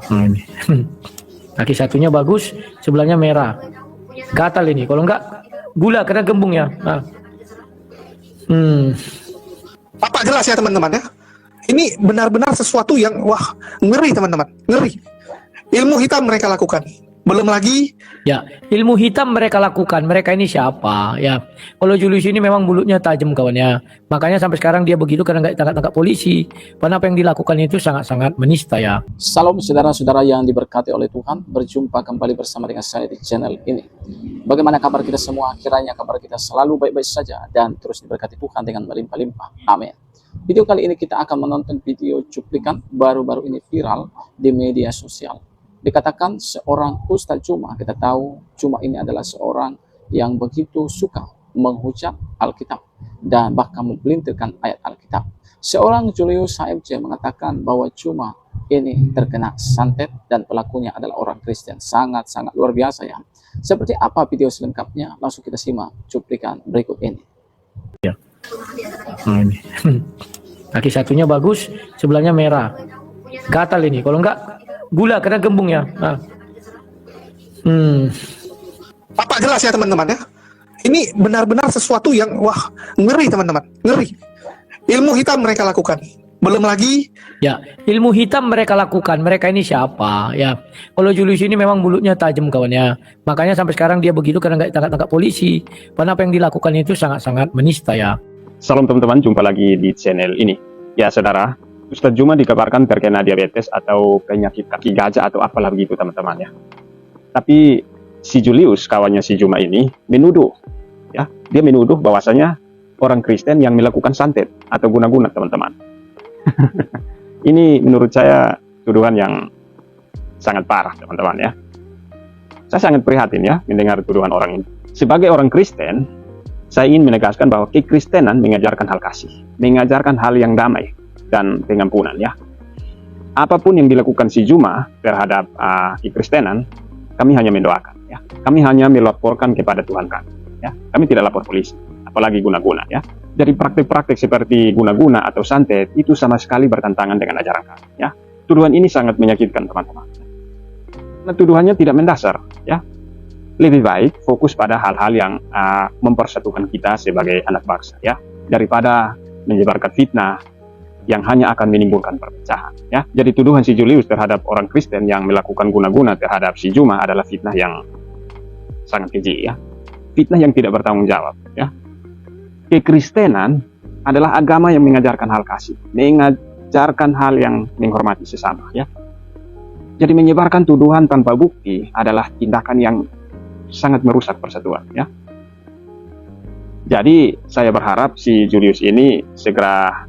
Ini. Kaki satunya bagus, sebelahnya merah. Gatal ini, kalau enggak gula karena gembung ya. Nah. Apa jelas ya teman-teman ya? Ini benar-benar sesuatu yang wah ngeri teman-teman, ngeri. Ilmu hitam mereka lakukan. Belum lagi Ya, ilmu hitam mereka lakukan. Mereka ini siapa? Ya, kalau Julius ini memang mulutnya tajam kawannya. Makanya sampai sekarang dia begitu karena nggak ditangkap polisi. Karena apa yang dilakukan itu sangat-sangat menista ya. Salam saudara-saudara yang diberkati oleh Tuhan. Berjumpa kembali bersama dengan saya di channel ini. Bagaimana kabar kita semua? Kiranya kabar kita selalu baik-baik saja dan terus diberkati Tuhan dengan melimpah-limpah. Amin. Video kali ini kita akan menonton video cuplikan baru-baru ini viral di media sosial. Dikatakan seorang Ustadz Juma, kita tahu Juma ini adalah seorang yang begitu suka menghujat Alkitab dan bahkan mempelintirkan ayat Alkitab. Seorang Julius HMC mengatakan bahwa Juma ini terkena santet dan pelakunya adalah orang Kristen. Sangat-sangat luar biasa ya. Seperti apa video selengkapnya? Langsung kita simak cuplikan berikut ini. Ya. Ini. Kaki satunya bagus, sebelahnya merah. Gatal ini, kalau enggak gula karena gembung ya. Nah. apa jelas ya teman-teman ya? Ini benar-benar sesuatu yang wah ngeri teman-teman, ngeri. Ilmu hitam mereka lakukan. Belum lagi Ya, ilmu hitam mereka lakukan. Mereka ini siapa? Ya, kalau Julius ini memang mulutnya tajam kawannya. Makanya sampai sekarang dia begitu karena nggak ditangkap polisi. Karena apa yang dilakukan itu sangat-sangat menista ya. Salam teman-teman, jumpa lagi di channel ini. Ya saudara, Ustadz Juma dikabarkan terkena diabetes atau penyakit kaki gajah atau apalah begitu teman-teman ya. Tapi si Julius, kawannya si Juma ini, menuduh ya, dia menuduh bahwasanya orang Kristen yang melakukan santet atau guna-guna teman-teman. Ini menurut saya tuduhan yang sangat parah teman-teman ya. Saya sangat prihatin ya mendengar tuduhan orang ini. Sebagai orang Kristen, saya ingin menegaskan bahwa kekristenan mengajarkan hal kasih, mengajarkan hal yang damai dan pengampunan ya. Apapun yang dilakukan si Juma terhadap kekristenan, kami hanya mendoakan ya. Kami hanya melaporkan kepada Tuhan kami ya. Kami tidak lapor polisi, apalagi guna-guna ya. Dari praktik-praktik seperti guna-guna atau santet itu sama sekali bertentangan dengan ajaran kami ya. Tuduhan ini sangat menyakitkan teman-teman. Nah, tuduhannya tidak mendasar ya. Lebih baik fokus pada hal-hal yang mempersatukan kita sebagai anak bangsa ya, daripada menyebarkan fitnah yang hanya akan menimbulkan perpecahan ya. Jadi tuduhan si Julius terhadap orang Kristen yang melakukan guna-guna terhadap si Juma adalah fitnah yang sangat keji ya. Fitnah yang tidak bertanggung jawab ya. Kekristenan adalah agama yang mengajarkan hal kasih, mengajarkan hal yang menghormati sesama ya. Jadi menyebarkan tuduhan tanpa bukti adalah tindakan yang sangat merusak persatuan ya. Jadi saya berharap si Julius ini segera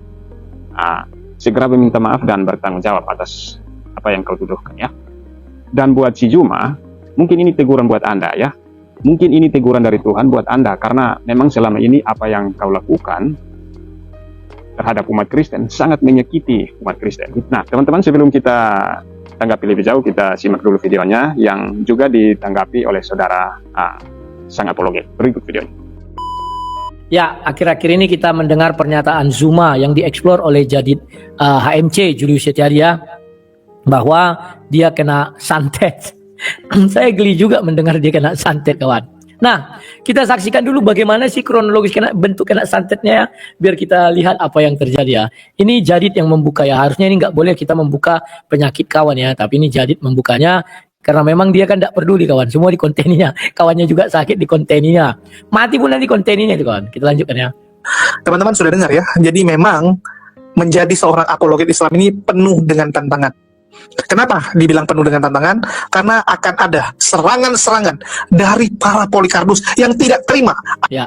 meminta maaf dan bertanggung jawab atas apa yang kau tuduhkan ya. Dan buat si Juma, mungkin ini teguran buat Anda ya. Mungkin ini teguran dari Tuhan buat Anda, karena memang selama ini apa yang kau lakukan terhadap umat Kristen sangat menyakiti umat Kristen. Nah teman-teman, sebelum kita tanggapi lebih jauh, kita simak dulu videonya yang juga ditanggapi oleh saudara sang apologet. Berikut videonya. Ya, akhir-akhir ini kita mendengar pernyataan Zuma yang dieksplor oleh Jadid HMC Julius Setiadia bahwa dia kena santet. Saya geli juga mendengar dia kena santet kawan. Nah, kita saksikan dulu bagaimana sih kronologis bentuk kena santetnya ya, biar kita lihat apa yang terjadi ya. Ini Jadid yang membuka ya, harusnya ini nggak boleh kita membuka penyakit kawan ya, tapi ini Jadid membukanya karena memang dia kan tidak peduli kawan, semua di konteninya, kawannya juga sakit di konteninya, mati pun nanti konteninya itu kawan. Kita lanjutkan ya. teman-teman sudah dengar ya. Jadi memang menjadi seorang apologet Islam ini penuh dengan tantangan. Kenapa dibilang penuh dengan tantangan? Karena akan ada serangan-serangan dari para Polikardus yang tidak terima. Ya,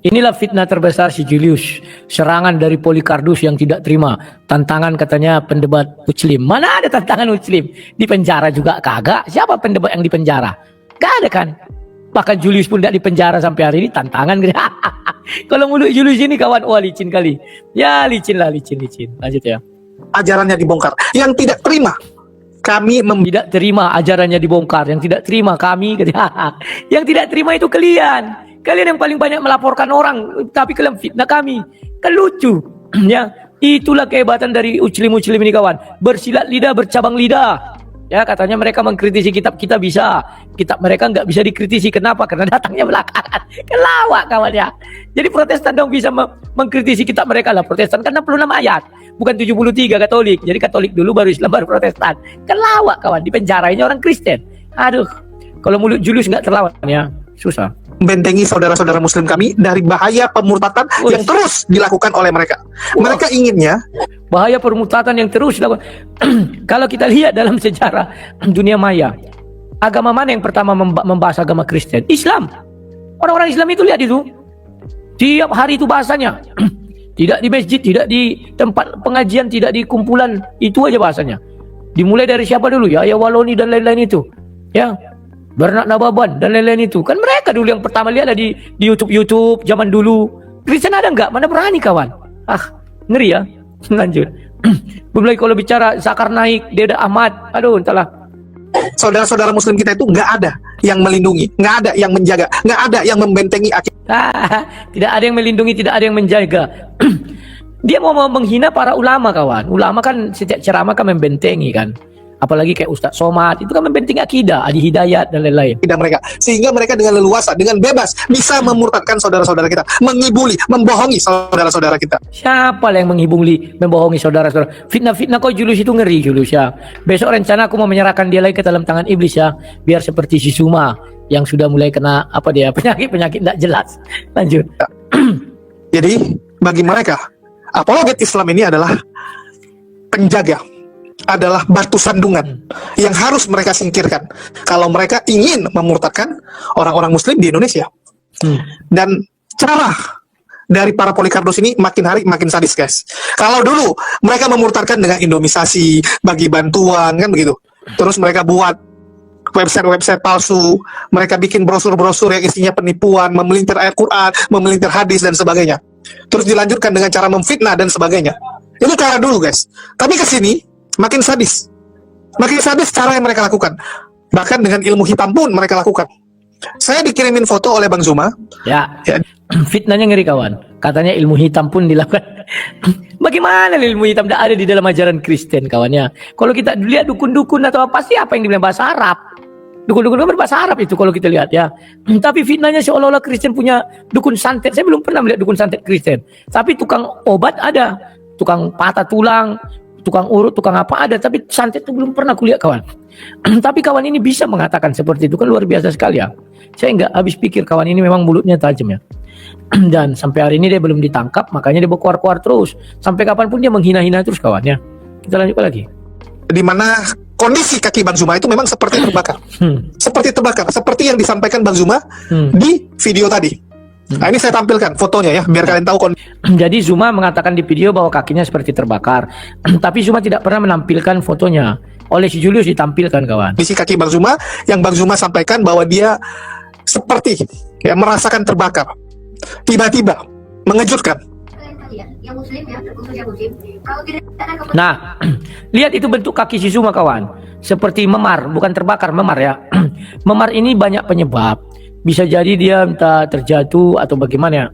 inilah fitnah terbesar si Julius. Serangan dari Polikardus yang tidak terima. Tantangan katanya pendebat Muslim. Mana ada tantangan Muslim? Di penjara juga kagak. Siapa pendebat yang di penjara? Gak ada kan? Bahkan Julius pun tidak di penjara sampai hari ini. Tantangan. Kalau mulut Julius ini kawan, wah licin kali. Ya licin lah, licin. Lanjut ya. Ajarannya dibongkar. Yang tidak terima, kami tidak terima ajarannya dibongkar. Yang tidak terima kami. Yang tidak terima itu kalian yang paling banyak melaporkan orang, tapi kalian fitnah kami. Kan lucu ya. Itulah kehebatan dari muslim ini kawan. Bersilat lidah, bercabang lidah. Ya, katanya mereka mengkritisi kitab kita bisa. Kitab mereka nggak bisa dikritisi. Kenapa? Karena datangnya belakangan. Kelawak kawan ya. Jadi Protestan dong bisa mengkritisi kitab mereka lah. Protestan kan 66 ayat. Bukan 73 Katolik. Jadi Katolik dulu baru Islam baru Protestan. Kelawak kawan. Dipenjarainya orang Kristen. Aduh. Kalau mulut Julius nggak terlawan ya. Susah. Membentengi saudara-saudara muslim kami dari bahaya pemurtatan yang terus dilakukan oleh mereka. Mereka inginnya Bahaya permutatan yang terus dilakukan. Kalau kita lihat dalam sejarah dunia maya, agama mana yang pertama membahas agama Kristen? Islam. Orang-orang Islam itu lihat itu. Tiap hari itu bahasanya. Tidak di masjid, tidak di tempat pengajian, tidak di kumpulan, itu aja bahasanya. Dimulai dari siapa dulu? Ya Waloni dan lain-lain itu. Ya. Bernard Nababan dan lain-lain itu. Kan mereka dulu yang pertama lihat di YouTube zaman dulu. Kristen ada enggak? Mana berani kawan? Ah, ngeri ya. Lanjut. Belum lagi kalau bicara Zakar Naik, Deda Ahmad. Aduh, entahlah. saudara-saudara muslim kita itu nggak ada yang melindungi, nggak ada yang menjaga, nggak ada yang membentengi Tidak ada yang melindungi, tidak ada yang menjaga. Dia mau menghina para ulama kawan. Ulama kan setiap ceramah kan membentengi kan. Apalagi kayak Ustadz Somad, itu kan membentengi akidah, Adi Hidayat dan lain-lain. akidah mereka, sehingga mereka dengan leluasa, dengan bebas bisa memurtadkan saudara-saudara kita, mengibuli, membohongi saudara-saudara kita. Siapa yang menghibuli, membohongi saudara-saudara? Fitnah-fitnah kau Julius itu ngeri Julius ya. Besok rencana aku mau menyerahkan dia lagi ke dalam tangan iblis ya, biar seperti si Suma yang sudah mulai kena apa dia penyakit tidak jelas. Lanjut. Jadi bagi mereka, apologet Islam ini adalah penjaga, adalah batu sandungan yang harus mereka singkirkan kalau mereka ingin memurtadkan orang-orang muslim di Indonesia. Dan cara dari para Polikarpus ini makin hari makin sadis guys. Kalau dulu mereka memurtadkan dengan indomisasi, bagi bantuan kan begitu, terus mereka buat website palsu, mereka bikin brosur-brosur yang isinya penipuan, memelintir ayat Quran, memelintir hadis dan sebagainya, terus dilanjutkan dengan cara memfitnah dan sebagainya. Itu cara dulu guys. Tapi kesini makin sadis cara yang mereka lakukan. Bahkan dengan ilmu hitam pun mereka lakukan. Saya dikirimin foto oleh Bang Zuma. Ya. Fitnahnya ngeri kawan. Katanya ilmu hitam pun dilakukan. Bagaimana ilmu hitam tidak ada di dalam ajaran Kristen kawannya? Kalau kita lihat dukun-dukun atau apa sih, apa yang dibilang bahasa Arab? Dukun-dukun kan berbahasa Arab itu kalau kita lihat ya. Tapi fitnahnya seolah-olah Kristen punya dukun santet. Saya belum pernah melihat dukun santet Kristen. Tapi tukang obat ada, tukang patah tulang, tukang urut, tukang apa ada, tapi santet itu belum pernah kulihat kawan. Tapi kawan ini bisa mengatakan seperti itu, kan luar biasa sekali ya. Saya nggak habis pikir kawan ini memang mulutnya tajam ya. Dan sampai hari ini dia belum ditangkap, makanya dia berkuar-kuar terus. Sampai kapanpun dia menghina-hina terus kawan ya. Kita lanjut lagi. Di mana kondisi kaki Bang Zuma itu memang seperti terbakar. Seperti terbakar, seperti yang disampaikan Bang Zuma di video tadi. Nah ini saya tampilkan fotonya ya, biar kalian tahu kondisi. Jadi Zuma mengatakan di video bahwa kakinya seperti terbakar. Tapi Zuma tidak pernah menampilkan fotonya. Oleh si Julius ditampilkan kawan. Kondisi kaki Bang Zuma, yang Bang Zuma sampaikan bahwa dia seperti ya, merasakan terbakar. Tiba-tiba, mengejutkan. Nah, lihat itu bentuk kaki si Zuma kawan. Seperti memar, bukan terbakar, memar ya. Memar ini banyak penyebab. Bisa jadi dia entah terjatuh atau bagaimana ya.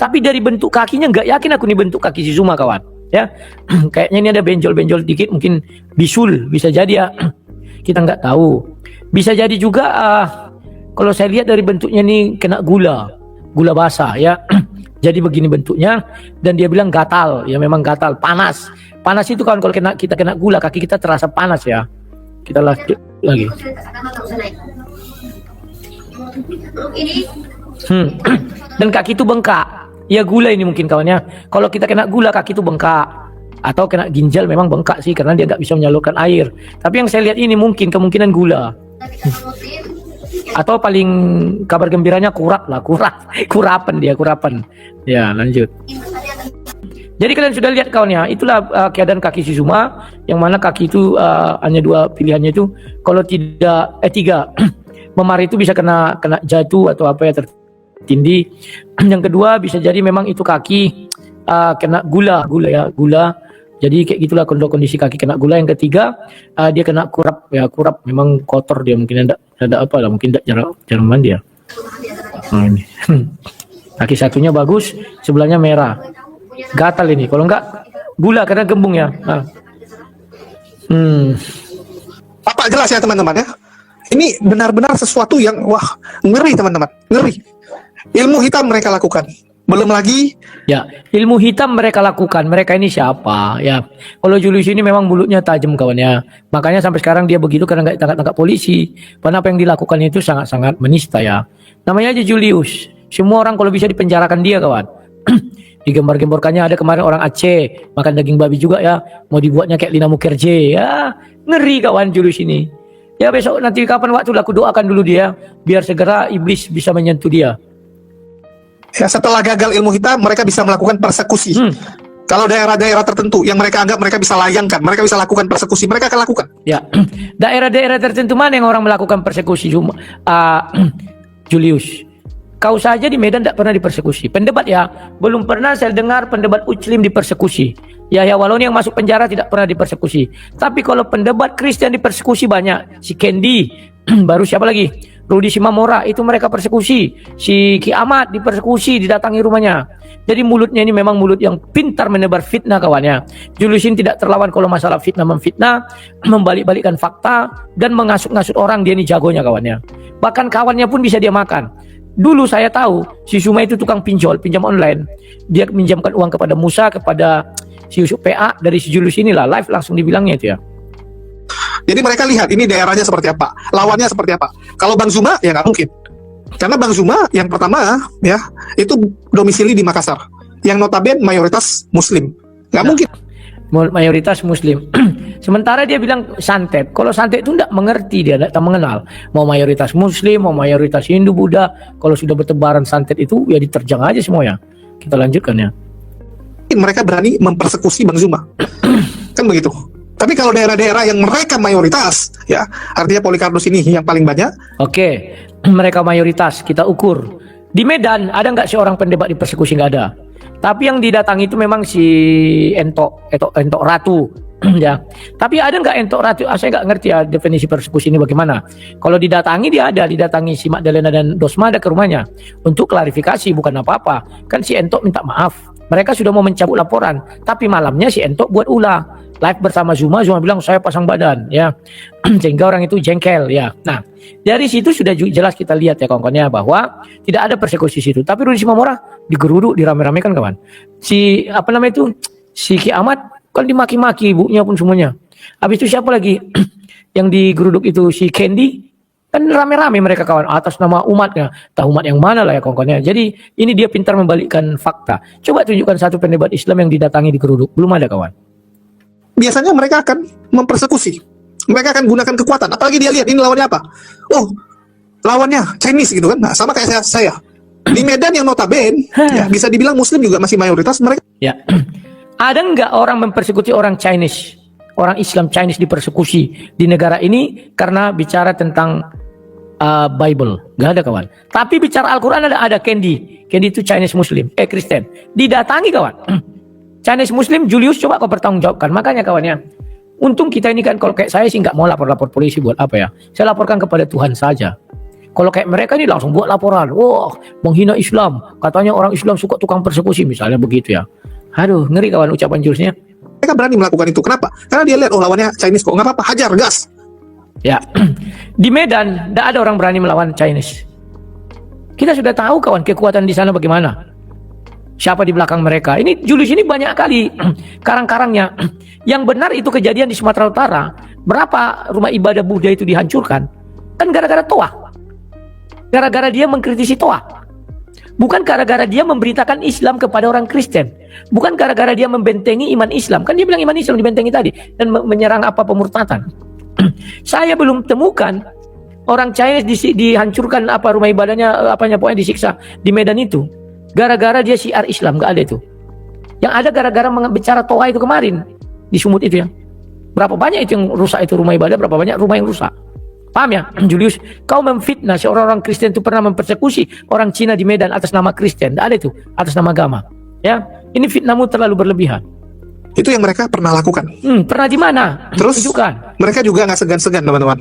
Tapi dari bentuk kakinya nggak yakin aku nih bentuk kaki si Zuma kawan. Ya, kayaknya ini ada benjol-benjol dikit, mungkin bisul, bisa jadi ya. Kita nggak tahu. Bisa jadi juga kalau saya lihat dari bentuknya nih kena gula basah ya. Jadi begini bentuknya, dan dia bilang gatal, ya memang gatal, panas. Panas itu kan kalau kita kena gula, kaki kita terasa panas ya. Kita lanjut lagi. Dan kaki itu bengkak. Ya gula ini mungkin kawannya. Kalau kita kena gula kaki itu bengkak, atau kena ginjal memang bengkak sih karena dia nggak bisa menyalurkan air. Tapi yang saya lihat ini mungkin kemungkinan gula. Atau paling kabar gembiranya kurapan dia. Ya lanjut. Jadi kalian sudah lihat kawannya, itulah keadaan kaki si Zuma, yang mana kaki itu hanya dua pilihannya itu. Kalau tidak tiga. Memar itu bisa kena jatuh atau apa ya, tertindih. Yang kedua bisa jadi memang itu kaki kena gula. Jadi kayak gitulah kondisi kaki kena gula. Yang ketiga dia kena kurap memang kotor dia, mungkin ada apa lah, mungkin tidak jarang mandi ya. Nah, ini. Kaki satunya bagus, sebelahnya merah. Gatal ini. Kalau enggak Gula karena gembung ya. Nah. Apa jelas ya teman-teman ya? Ini benar-benar sesuatu yang wah ngeri teman-teman, ngeri. Ilmu hitam mereka lakukan. Belum lagi Ya, ilmu hitam mereka lakukan. Mereka ini siapa? Ya, kalau Julius ini memang mulutnya tajam kawannya. Makanya sampai sekarang dia begitu karena nggak ditangkap polisi. Karena apa yang dilakukan itu sangat-sangat menista ya. Namanya aja Julius. Semua orang kalau bisa dipenjarakan dia kawan. Digembar-gemborkannya ada kemarin orang Aceh makan daging babi juga ya. Mau dibuatnya kayak Lina Mukherjee ya. Ngeri kawan Julius ini. Ya besok nanti kapan waktu aku doakan dulu dia biar segera iblis bisa menyentuh dia. ya setelah gagal ilmu hitam mereka bisa melakukan persekusi. Kalau daerah-daerah tertentu yang mereka anggap mereka bisa layangkan, mereka bisa lakukan persekusi, mereka akan lakukan. Ya, daerah-daerah tertentu mana yang orang melakukan persekusi Julius? Kau saja di Medan tidak pernah dipersekusi. Pendebat ya, belum pernah saya dengar pendebat Muslim dipersekusi. Ya Waloni yang masuk penjara tidak pernah dipersekusi. Tapi kalau pendebat Kristen dipersekusi banyak. Si Kendi, baru siapa lagi? Rudi Simamora itu mereka persekusi. Si Ki Ahmad dipersekusi, didatangi rumahnya. Jadi mulutnya ini memang mulut yang pintar menebar fitnah kawannya. Julius ini tidak terlawan kalau masalah fitnah memfitnah, membalik-balikkan fakta dan mengasut-ngasut orang, dia ini jagonya kawannya. Bahkan kawannya pun bisa dia makan. Dulu saya tahu si Suma itu tukang pinjam online. Dia minjamkan uang kepada Musa, kepada si Yusuf PA dari si Julius inilah live langsung dibilangnya itu ya. Jadi mereka lihat ini daerahnya seperti apa, lawannya seperti apa. Kalau Bang Zuma ya nggak mungkin, karena Bang Zuma yang pertama ya itu domisili di Makassar, yang notabene mayoritas Muslim, nggak mungkin. Mayoritas Muslim. Sementara dia bilang santet. Kalau santet itu tidak mengerti, dia tidak mengenal. Mau mayoritas Muslim, mau mayoritas Hindu, Buddha. Kalau sudah bertebaran santet itu ya diterjang aja semuanya. Kita lanjutkan ya. Mereka berani mempersekusi Bang Zuma, kan begitu. Tapi kalau daerah-daerah yang mereka mayoritas, ya artinya Polikarpus ini yang paling banyak. Oke, mereka mayoritas kita ukur. Di Medan ada nggak seorang pendebat dipersekusi? Nggak ada. Tapi yang didatangi itu memang si Entok Ratu, ya. Tapi ada nggak Entok Ratu? Saya nggak ngerti ya definisi persekusi ini bagaimana. Kalau didatangi dia ada, didatangi si Magdalena dan Dosma ada ke rumahnya untuk klarifikasi, bukan apa-apa. Kan si Entok minta maaf. Mereka sudah mau mencabut laporan, tapi malamnya si Entok buat ulah live bersama Zuma bilang saya pasang badan, ya, sehingga orang itu jengkel, ya. Nah, dari situ sudah jelas kita lihat ya kawan-kawannya bahwa tidak ada persekusi situ. Tapi Rudi Simamora digeruduk, dirame-ramekan kawan. Si apa namanya itu, si Ki Ahmad kan dimaki-maki, ibunya pun semuanya. Habis itu siapa lagi yang digeruduk itu si Kendi? Kan rame-rame mereka kawan atas nama umatnya. Tahu umat yang mana lah ya kawan-kawannya. Jadi ini dia pintar membalikkan fakta. Coba tunjukkan satu pendebat Islam yang didatangi digeruduk. Belum ada kawan. Biasanya mereka akan mempersekusi. Mereka akan gunakan kekuatan. Apalagi dia lihat ini lawannya apa. Oh, lawannya Chinese gitu kan. Nah, sama kayak saya. Di Medan yang notabene ya, bisa dibilang Muslim juga masih mayoritas mereka. Ya. Ada nggak orang mempersekusi orang Chinese? Orang Islam Chinese dipersekusi di negara ini karena bicara tentang Bible, nggak ada kawan. Tapi bicara Al-Quran ada Kendi itu Chinese Muslim, Kristen, didatangi kawan. Chinese Muslim, Julius coba kau pertanggungjawabkan. Makanya kawannya, untung kita ini kan kalau kayak saya sih nggak mau lapor polisi buat apa ya? Saya laporkan kepada Tuhan saja. Kalau kayak mereka ini langsung buat laporan, wah menghina Islam, katanya orang Islam suka tukang persekusi misalnya begitu ya. Aduh ngeri kawan ucapan Juliusnya. Mereka berani melakukan itu. Kenapa? Karena dia lihat oh lawannya Chinese kok nggak apa-apa, hajar gas. Ya, di Medan tidak ada orang berani melawan Chinese. Kita sudah tahu kawan kekuatan di sana bagaimana. Siapa di belakang mereka? Ini Julius ini banyak kali karang-karangnya. Yang benar itu kejadian di Sumatera Utara. Berapa rumah ibadah Buddha itu dihancurkan? Kan gara-gara Toa. Gara-gara dia mengkritisi Toa. Bukan gara-gara dia memberitakan Islam kepada orang Kristen. Bukan gara-gara dia membentengi iman Islam. Kan dia bilang iman Islam dibentengi tadi. Dan menyerang apa pemurtatan. Saya belum temukan orang Chinese dihancurkan apa rumah ibadahnya apanya pokoknya disiksa di Medan itu gara-gara dia syiar Islam, nggak ada itu. Yang ada gara-gara bicara Toa itu kemarin di Sumut itu ya. Berapa banyak itu yang rusak itu rumah ibadah, berapa banyak rumah yang rusak. Paham ya Julius? Kau memfitnah seorang orang Kristen itu pernah mempersekusi orang Cina di Medan atas nama Kristen, nggak ada itu atas nama agama. Ya, ini fitnahmu terlalu berlebihan. Itu yang mereka pernah lakukan. Pernah di mana? Terus tunjukkan. Mereka juga nggak segan-segan teman-teman,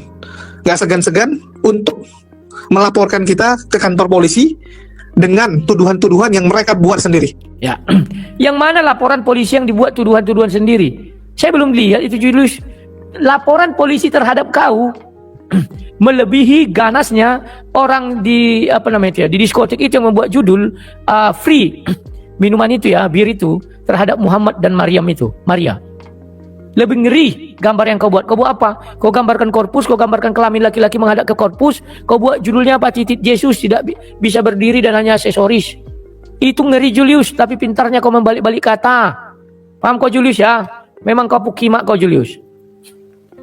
nggak segan-segan untuk melaporkan kita ke kantor polisi dengan tuduhan-tuduhan yang mereka buat sendiri. Ya, yang mana laporan polisi yang dibuat tuduhan-tuduhan sendiri? Saya belum lihat itu Julius. Laporan polisi terhadap kau melebihi ganasnya orang di di diskotik itu yang membuat judul free minuman itu ya, bir itu terhadap Muhammad dan Maryam itu, Maria. Lebih ngeri gambar yang kau buat. Kau buat apa? Kau gambarkan korpus, kau gambarkan kelamin laki-laki menghadap ke korpus, kau buat judulnya apa? Titik Yesus tidak bisa berdiri dan hanya aksesoris. Itu ngeri Julius, tapi pintarnya kau membalik-balik kata. Paham kau Julius ya? Memang kau pukimak kau Julius.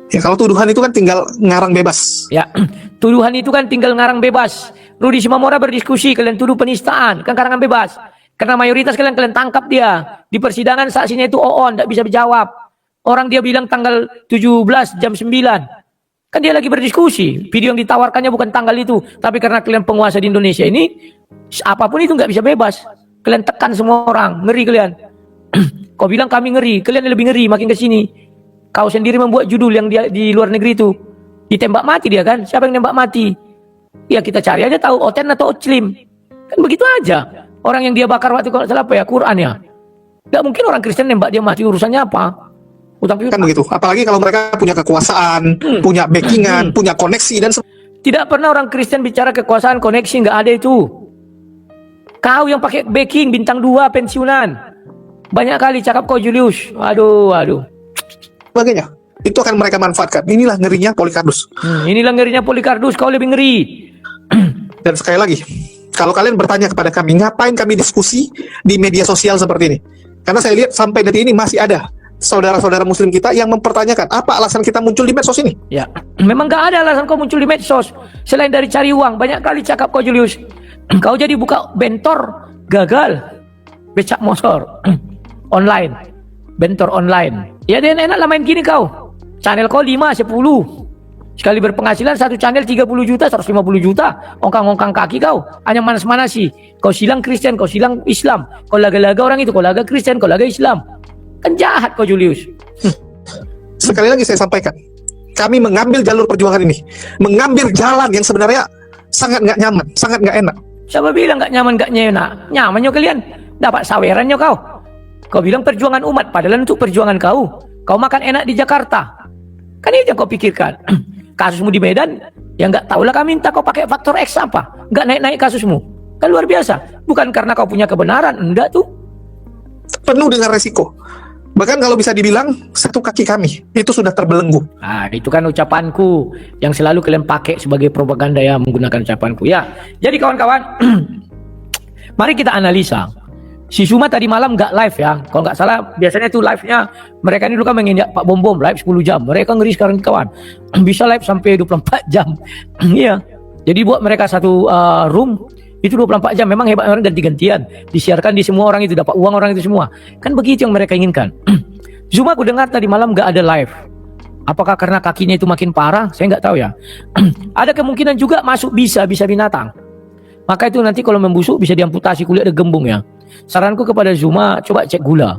Ya kalau tuduhan itu kan tinggal ngarang bebas. Ya, tuduhan itu kan tinggal ngarang bebas. Rudi Simamora berdiskusi, kalian tuduh penistaan, kan karangan bebas. Karena mayoritas kalian tangkap dia. Di persidangan saksinya itu on, tidak bisa dijawab. Orang dia bilang tanggal 17 jam 9. Kan dia lagi berdiskusi. Video yang ditawarkannya bukan tanggal itu. Tapi karena kalian penguasa di Indonesia ini, apapun itu nggak bisa bebas. Kalian tekan semua orang, ngeri kalian. Kau bilang kami ngeri, kalian lebih ngeri makin ke sini. Kau sendiri membuat judul yang di luar negeri itu. Ditembak mati dia kan? Siapa yang nembak mati? Ya kita cari aja tahu Oten atau Oclim. Kan begitu aja. Orang yang dia bakar waktu kalau salah apa ya? Quran ya. Gak mungkin orang Kristen nembak dia mati, urusannya apa? Utang Kan begitu. Apalagi kalau mereka punya kekuasaan, punya backingan, punya koneksi dan Tidak pernah orang Kristen bicara kekuasaan, koneksi, nggak ada itu. Kau yang pakai backing bintang 2 pensiunan. Banyak kali cakap kau Julius. Aduh. sebagainya. Itu akan mereka manfaatkan. Inilah ngerinya Polycarpus. Inilah ngerinya Polycarpus, kau lebih ngeri. Dan sekali lagi, kalau kalian bertanya kepada kami, ngapain kami diskusi di media sosial seperti ini? Karena saya lihat sampai detik ini masih ada saudara-saudara muslim kita yang mempertanyakan apa alasan kita muncul di medsos ini. Ya, memang gak ada alasan kau muncul di medsos selain dari cari uang. Banyak kali cakap kau Julius. Kau jadi buka bentor, gagal. Becak motor online, bentor online. Ya dan enak lah main gini kau. Channel kau 5, 10. Sekali berpenghasilan satu channel 30 juta, 150 juta. Ongkang-ongkang kaki kau. Hanya manas-manasi. Kau silang Kristen, kau silang Islam. Kau laga-laga orang itu, kau laga Kristen, kau laga Islam. Kan jahat kau Julius. Sekali lagi saya sampaikan, kami mengambil jalur perjuangan ini, mengambil jalan yang sebenarnya sangat nggak nyaman, sangat nggak enak. Siapa bilang nggak nyaman, nggak enak? Nyamannya kalian. Dapat sawerannya kau. Kau bilang perjuangan umat, padahal untuk perjuangan kau. Kau makan enak di Jakarta. Kan itu yang kau pikirkan. Kasusmu di Medan, ya nggak tahulah kami minta kau pakai faktor X apa. Nggak naik-naik kasusmu. Kan luar biasa. Bukan karena kau punya kebenaran, enggak tuh. Penuh dengan resiko. Bahkan kalau bisa dibilang, satu kaki kami itu sudah terbelenggu. Nah, itu kan ucapanku yang selalu kalian pakai sebagai propaganda ya, menggunakan ucapanku ya. Jadi kawan-kawan, mari kita analisa. Si Suma tadi malam nggak live ya. Kalau nggak salah, biasanya itu live-nya mereka ini dulu kan menginjak Pak Bom live 10 jam. Mereka ngeri sekarang kawan. Bisa live sampai 24 jam. Iya. Jadi buat mereka satu room itu 24 jam. Memang hebat, orang ganti-gantian. Disiarkan di semua orang itu, dapat uang orang itu semua. Kan begitu yang mereka inginkan. Zuma aku dengar tadi malam nggak ada live. Apakah karena kakinya itu makin parah? Saya nggak tahu ya. Ada kemungkinan juga masuk bisa binatang. Maka itu nanti kalau membusuk bisa diamputasi kulit ada gembung ya. Saranku kepada Zuma, coba cek gula.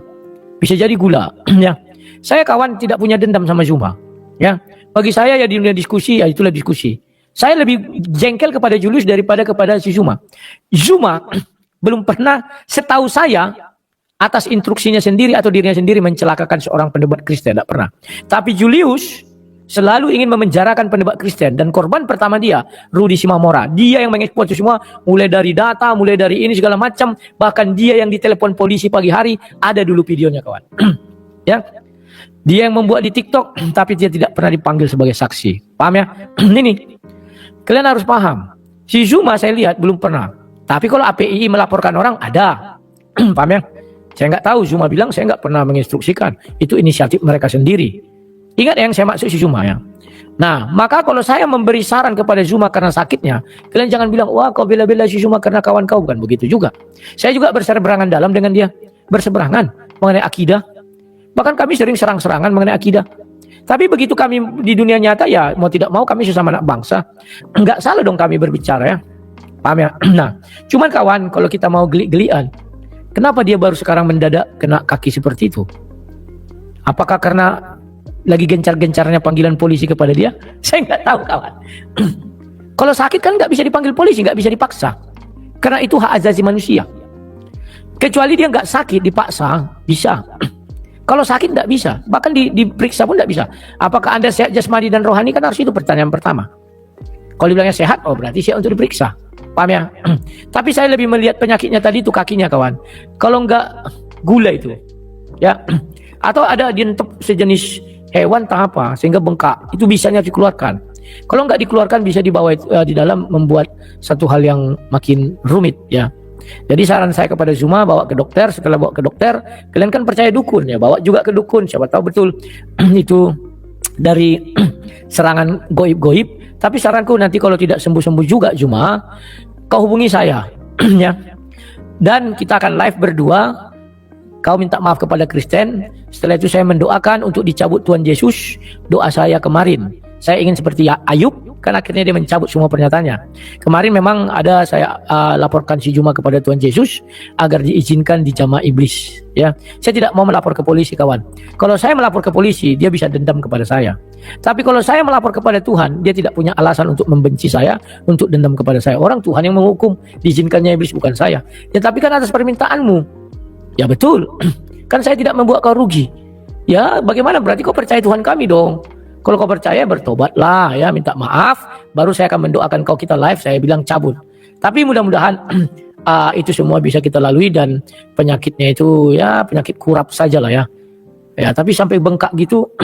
Bisa jadi gula ya. Saya kawan tidak punya dendam sama Zuma ya. Bagi saya ya di dunia diskusi ya itulah diskusi. Saya lebih jengkel kepada Julius daripada kepada si Zuma. Zuma belum pernah setahu saya atas instruksinya sendiri atau dirinya sendiri mencelakakan seorang pendebat Kristen, tidak pernah. Tapi Julius selalu ingin memenjarakan pendebat Kristen dan korban pertama dia, Rudi Simamora. Dia yang mengekspos itu semua, mulai dari data, mulai dari ini segala macam, bahkan dia yang ditelepon polisi pagi hari, ada dulu videonya kawan. Ya. Dia yang membuat di TikTok, tapi dia tidak pernah dipanggil sebagai saksi. Paham ya? Ini, kalian harus paham. Si Zuma saya lihat belum pernah. Tapi kalau API melaporkan orang, ada. Paham ya? Saya nggak tahu, Zuma bilang saya nggak pernah menginstruksikan. Itu inisiatif mereka sendiri. Ingat yang saya maksud si Zuma ya. Nah, maka kalau saya memberi saran kepada Zuma karena sakitnya, kalian jangan bilang, wah kau bela-bela si Zuma karena kawan kau. Bukan begitu juga. Saya juga berseberangan dalam dengan dia. Berseberangan mengenai akidah. Bahkan kami sering serang-serangan mengenai akidah. Tapi begitu kami di dunia nyata ya, mau tidak mau kami sesama anak bangsa. Enggak salah dong kami berbicara ya. Paham ya? Nah, cuman kawan, kalau kita mau gelik-gelian, kenapa dia baru sekarang mendadak kena kaki seperti itu? Apakah karena lagi gencar-gencarnya panggilan polisi kepada dia? Saya nggak tahu kawan. Kalau sakit kan nggak bisa dipanggil polisi, nggak bisa dipaksa. Karena itu hak asasi manusia. Kecuali dia nggak sakit, dipaksa, bisa. Kalau sakit nggak bisa, bahkan diperiksa pun nggak bisa. Apakah Anda sehat jasmani dan rohani? Kan harus itu pertanyaan pertama. Kalau dibilangnya sehat, oh berarti siap untuk diperiksa. Paham ya? Tapi saya lebih melihat penyakitnya tadi itu kakinya, kawan. Kalau nggak gula itu, ya, atau ada sejenis hewan tak apa sehingga bengkak, itu bisanya dikeluarkan. Kalau nggak dikeluarkan bisa dibawa di dalam, membuat satu hal yang makin rumit, ya. Jadi saran saya kepada Zuma, bawa ke dokter. Setelah bawa ke dokter, kalian kan percaya dukun ya, bawa juga ke dukun, siapa tahu betul itu dari serangan goib-goib. Tapi saranku, nanti kalau tidak sembuh-sembuh juga Zuma, kau hubungi saya ya. Dan kita akan live berdua. Kau minta maaf kepada Kristen. Setelah itu saya mendoakan untuk dicabut Tuhan Yesus. Doa saya kemarin, saya ingin seperti Ayub, kan akhirnya dia mencabut semua pernyataannya. Kemarin memang ada saya laporkan si Zuma kepada Tuhan Yesus agar diizinkan di jamaah iblis, ya. Saya tidak mau melapor ke polisi, kawan. Kalau saya melapor ke polisi, dia bisa dendam kepada saya. Tapi kalau saya melapor kepada Tuhan, dia tidak punya alasan untuk membenci saya, untuk dendam kepada saya. Orang Tuhan yang menghukum, diizinkannya iblis, bukan saya. Ya, tapi kan atas permintaanmu. Ya betul. Kan saya tidak membuat kau rugi. Ya, bagaimana? Berarti kau percaya Tuhan kami dong. Kalau kau percaya, bertobatlah ya, minta maaf, baru saya akan mendoakan kau. Kita live, saya bilang cabut. Tapi mudah-mudahan itu semua bisa kita lalui, dan penyakitnya itu ya penyakit kurap saja lah ya. Ya, tapi sampai bengkak gitu,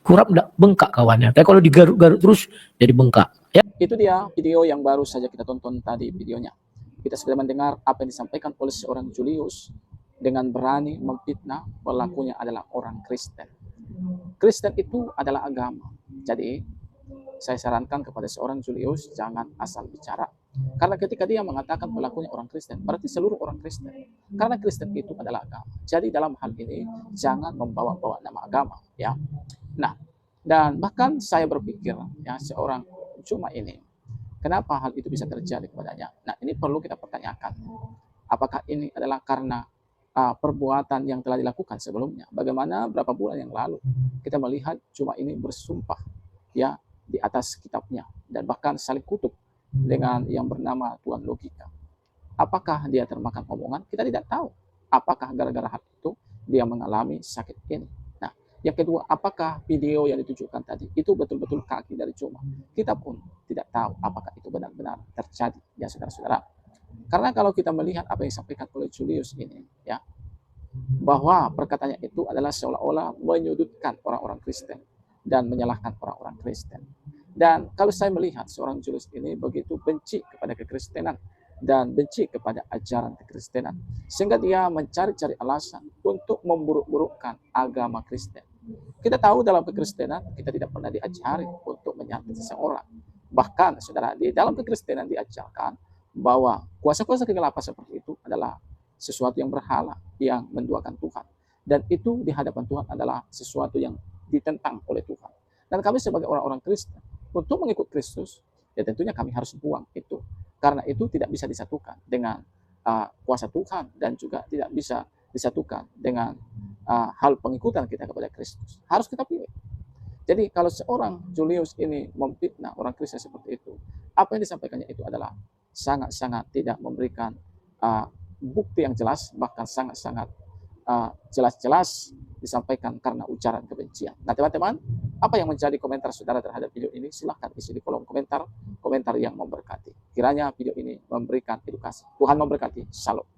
kurap enggak bengkak kawannya. Tapi kalau digaruk-garuk terus jadi bengkak. Ya. Itu dia video yang baru saja kita tonton tadi videonya. Kita sudah mendengar apa yang disampaikan oleh seorang Julius dengan berani memfitnah pelakunya adalah orang Kristen. Kristen itu adalah agama. Jadi saya sarankan kepada seorang Julius, jangan asal bicara. Karena ketika dia mengatakan pelakunya orang Kristen, berarti seluruh orang Kristen. Karena Kristen itu adalah agama. Jadi dalam hal ini jangan membawa-bawa nama agama, ya. Nah, dan bahkan saya berpikir ya, seorang Zuma ini, kenapa hal itu bisa terjadi kepadanya? Nah, ini perlu kita pertanyakan. Apakah ini adalah karena perbuatan yang telah dilakukan sebelumnya? Bagaimana berapa bulan yang lalu kita melihat Zuma ini bersumpah ya di atas kitabnya, dan bahkan saling kutuk dengan yang bernama Tuhan Logika. Apakah dia termakan omongan? Kita tidak tahu. Apakah gara-gara hal itu dia mengalami sakit ini? Nah, yang kedua, apakah video yang ditujukan tadi itu betul-betul kaki dari Zuma? Kita pun tidak tahu apakah itu benar-benar terjadi, ya saudara-saudara. Karena kalau kita melihat apa yang disampaikan oleh Julius ini, ya, bahwa perkataannya itu adalah seolah-olah menyudutkan orang-orang Kristen dan menyalahkan orang-orang Kristen. Dan kalau saya melihat seorang Julius ini begitu benci kepada kekristenan dan benci kepada ajaran kekristenan, sehingga dia mencari-cari alasan untuk memburuk-burukkan agama Kristen. Kita tahu dalam kekristenan kita tidak pernah diajari untuk menyakiti seseorang. Bahkan saudara, di dalam kekristenan diajarkan bahwa kuasa-kuasa kegelapan seperti itu adalah sesuatu yang berhala, yang menduakan Tuhan. Dan itu di hadapan Tuhan adalah sesuatu yang ditentang oleh Tuhan. Dan kami sebagai orang-orang Kristen, untuk mengikut Kristus, ya tentunya kami harus buang itu. Karena itu tidak bisa disatukan dengan kuasa Tuhan, dan juga tidak bisa disatukan dengan hal pengikutan kita kepada Kristus. Harus kita pilih. Jadi kalau seorang Julius ini memfitnah orang Kristen seperti itu, apa yang disampaikannya itu adalah sangat-sangat tidak memberikan bukti yang jelas, bahkan sangat-sangat jelas-jelas disampaikan karena ujaran kebencian. Nah teman-teman, apa yang menjadi komentar saudara terhadap video ini? Silahkan isi di kolom komentar, komentar yang memberkati. Kiranya video ini memberikan edukasi. Tuhan memberkati. Shalom.